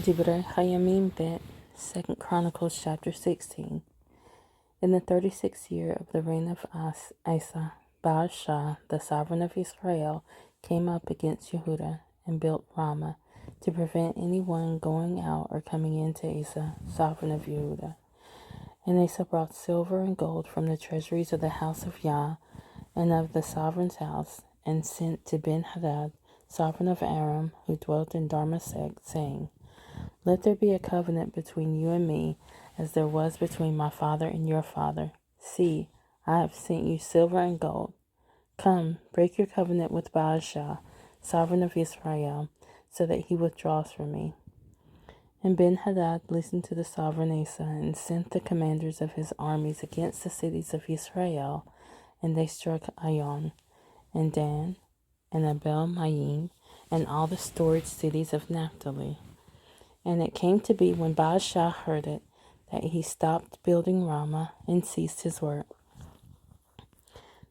Dibre, haYamim, Second Chronicles Chapter 16. In the 36th year of the reign of Asa, Baasha, the sovereign of Israel, came up against Yehuda and built Ramah to prevent anyone going out or coming in to Asa, sovereign of Yehuda. And Asa brought silver and gold from the treasuries of the house of Yah and of the sovereign's house, and sent to Ben-Hadad, sovereign of Aram, who dwelt in Damascus, saying, Let there be a covenant between you and me, as there was between my father and your father. See, I have sent you silver and gold. Come, break your covenant with Baasha, sovereign of Israel, so that he withdraws from me. And Ben-Hadad listened to the sovereign Asa, and sent the commanders of his armies against the cities of Israel, and they struck Ion, and Dan, and Abel-Mayim, and all the storage cities of Naphtali. And it came to be, when Baasha heard it, that he stopped building Ramah and ceased his work.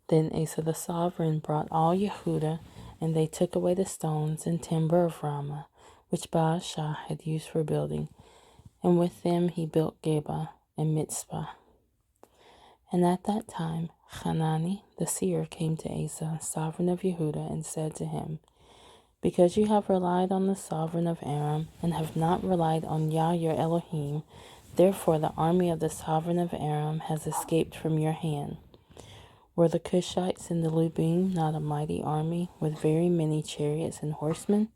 Then Asa the sovereign brought all Yehuda, and they took away the stones and timber of Ramah, which Baasha had used for building, and with them he built Geba and Mitzpah. And at that time Hanani the seer came to Asa, sovereign of Yehuda, and said to him, Because you have relied on the sovereign of Aram, and have not relied on Yah your Elohim, therefore the army of the sovereign of Aram has escaped from your hand. Were the Cushites and the Lubim not a mighty army, with very many chariots and horsemen?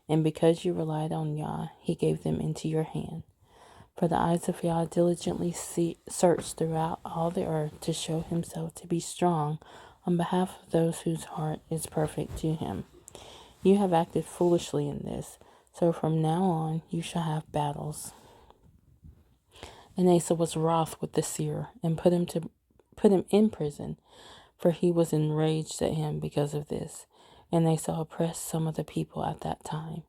And because you relied on Yah, he gave them into your hand. For the eyes of Yah diligently search throughout all the earth to show himself to be strong on behalf of those whose heart is perfect to him. You have acted foolishly in this, so from now on you shall have battles. And Asa was wroth with the seer, and put him in prison, for he was enraged at him because of this. And Asa oppressed some of the people at that time.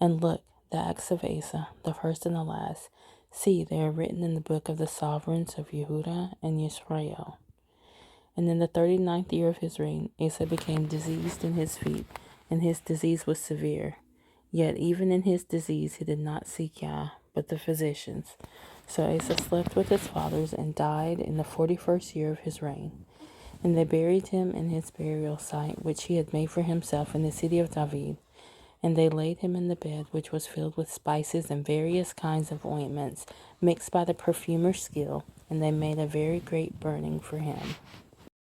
And look, the acts of Asa, the first and the last, see, they are written in the book of the sovereigns of Yehuda and Israel. And in the 39th year of his reign, Asa became diseased in his feet, and his disease was severe. Yet even in his disease he did not seek Yah, but the physicians. So Asa slept with his fathers, and died in the 41st year of his reign. And they buried him in his burial site, which he had made for himself in the city of David. And they laid him in the bed, which was filled with spices and various kinds of ointments, mixed by the perfumer's skill, and they made a very great burning for him.